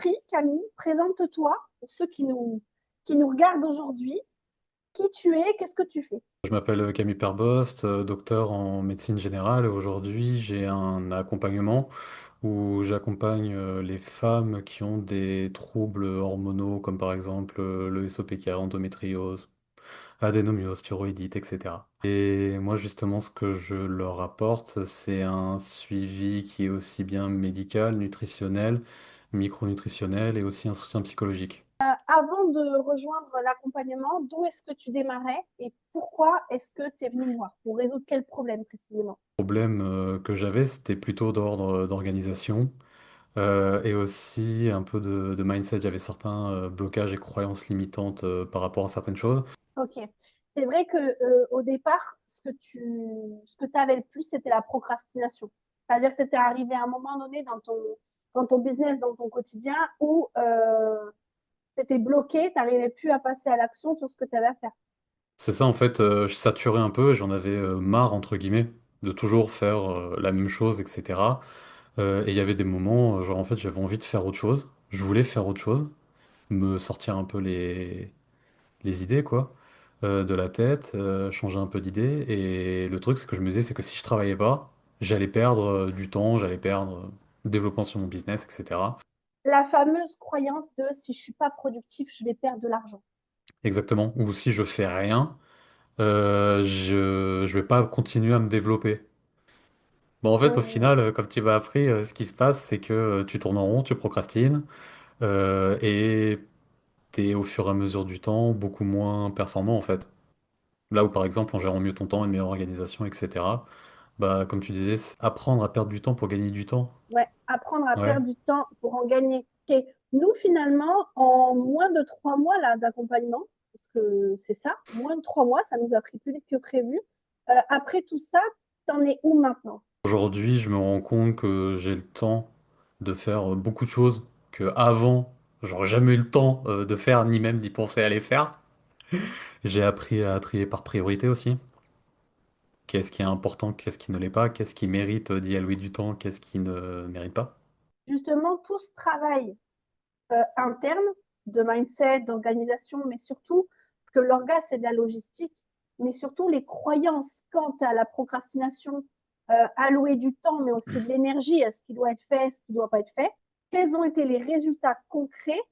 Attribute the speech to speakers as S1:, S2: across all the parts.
S1: prie, Camille, présente-toi pour ceux qui nous regardent aujourd'hui. Qui tu es, qu'est-ce que tu fais?
S2: Je m'appelle Camille Perbost, docteur en médecine générale. Aujourd'hui, j'ai un accompagnement où j'accompagne les femmes qui ont des troubles hormonaux, comme par exemple le SOPK, endométriose, adénomyose, thyroïdite, etc. Et moi, justement, ce que je leur apporte, c'est un suivi qui est aussi bien médical, nutritionnel, micronutritionnel et aussi un soutien psychologique.
S1: Avant de rejoindre l'accompagnement, d'où est-ce que tu démarrais et pourquoi est-ce que tu es venu me voir? Pour résoudre quel problème précisément?
S2: Le problème que j'avais, c'était plutôt d'ordre d'organisation. Et aussi un peu de mindset. J'avais certains blocages et croyances limitantes par rapport à certaines choses.
S1: Ok. C'est vrai que au départ, ce que tu avais le plus, c'était la procrastination. C'est-à-dire que tu étais arrivé à un moment donné dans ton business, dans ton quotidien, où tu étais bloqué, tu n'arrivais plus à passer à l'action sur ce que tu avais à faire.
S2: C'est ça, en fait, je saturais un peu et j'en avais marre, entre guillemets, de toujours faire la même chose, etc. Et il y avait des moments, genre, en fait, j'avais envie de faire autre chose. Je voulais faire autre chose, me sortir un peu les idées, quoi, de la tête, changer un peu d'idées. Et le truc, c'est que je me disais, c'est que si je travaillais pas, j'allais perdre du temps, j'allais perdre développement sur mon business, etc.
S1: La fameuse croyance de si je suis pas productif, je vais perdre de l'argent.
S2: Exactement. Ou si je fais rien, je vais pas continuer à me développer. Bon, en fait, au
S1: Euh,
S2: final, comme tu m'as appris, ce qui se passe, c'est que tu tournes en rond, tu procrastines, et t'es au fur et à mesure du temps beaucoup moins performant, en fait. Là où, par exemple, en gérant mieux ton temps, une meilleure organisation, etc., bah, comme tu disais, c'est apprendre à perdre du temps pour gagner du temps.
S1: ouais, apprendre à
S2: Ouais.
S1: perdre du temps pour en gagner. Ok. Nous, finalement, en moins de 3 mois là d'accompagnement, parce que c'est ça, moins de 3 mois, ça nous a pris plus vite que prévu. Après tout ça, t'en es où maintenant?
S2: Aujourd'hui, je me rends compte que j'ai le temps de faire beaucoup de choses que avant, j'aurais jamais eu le temps de faire, ni même d'y penser à les faire. J'ai appris à trier par priorité aussi. Qu'est-ce qui est important, qu'est-ce qui ne l'est pas, qu'est-ce qui mérite d'y allouer du temps, qu'est-ce qui ne mérite pas.
S1: Justement, tout ce travail interne de mindset, d'organisation, mais surtout, parce que l'orga, c'est de la logistique, mais surtout les croyances quant à la procrastination, allouer du temps, mais aussi de l'énergie à ce qui doit être fait, ce qui ne doit pas être fait. Quels ont été les résultats concrets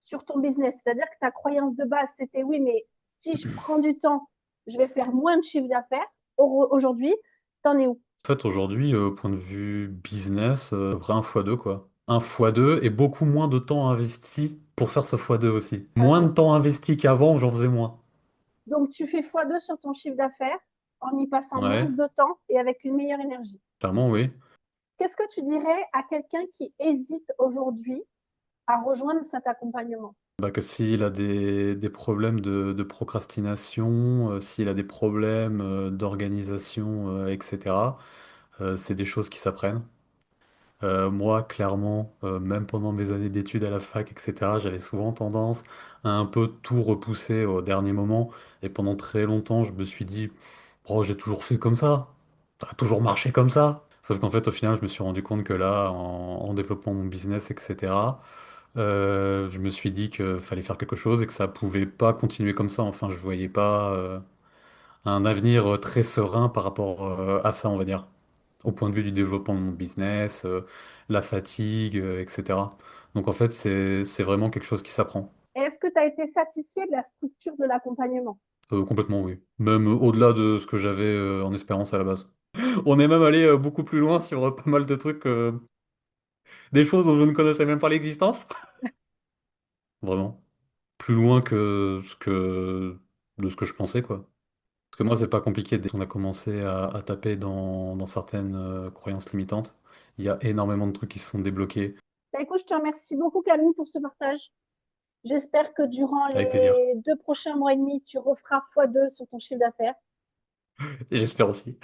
S1: sur ton business? C'est-à-dire que ta croyance de base, c'était oui, mais si je prends du temps, je vais faire moins de chiffre d'affaires. Aujourd'hui, t'en es où?
S2: En fait, aujourd'hui, point de vue business, à peu près un fois deux, quoi. Un fois deux et beaucoup moins de temps investi pour faire ce fois deux aussi. Moins de
S1: Euh,
S2: temps investi qu'avant, j'en faisais moins.
S1: donc, tu fais x2 sur ton chiffre d'affaires en y passant moins
S2: Ouais,
S1: de temps et avec une meilleure énergie.
S2: clairement, oui.
S1: Qu'est-ce que tu dirais à quelqu'un qui hésite aujourd'hui à rejoindre cet accompagnement?
S2: Bah, que s'il a des problèmes de procrastination, s'il a des problèmes d'organisation, etc., c'est des choses qui s'apprennent. Moi, clairement, même pendant mes années d'études à la fac, etc., j'avais souvent tendance à un peu tout repousser au dernier moment. Et pendant très longtemps, je me suis dit, oh, j'ai toujours fait comme ça a toujours marché comme ça. Sauf qu'en fait, au final, je me suis rendu compte que là, en développant mon business, etc., je me suis dit qu'il fallait faire quelque chose et que ça pouvait pas continuer comme ça. Enfin, je voyais pas un avenir très serein par rapport à ça, on va dire, au point de vue du développement de mon business, la fatigue, etc. Donc en fait, c'est vraiment quelque chose qui s'apprend.
S1: Est-ce que tu as été satisfait de la structure de l'accompagnement?
S2: Complètement, oui. Même au-delà de ce que j'avais en espérance à la base. On est même allé beaucoup plus loin sur pas mal de trucs, des choses dont je ne connaissais même pas l'existence. Vraiment. Plus loin de ce que je pensais, quoi. Parce que moi, c'est pas compliqué. Dès qu'on a commencé à taper dans certaines croyances limitantes, il y a énormément de trucs qui se sont débloqués.
S1: Bah, écoute, je te remercie beaucoup, Camille, pour ce partage. J'espère que durant
S2: Avec plaisir.
S1: les 2 prochains mois et demi, tu referas x2 sur ton chiffre d'affaires.
S2: Et j'espère aussi.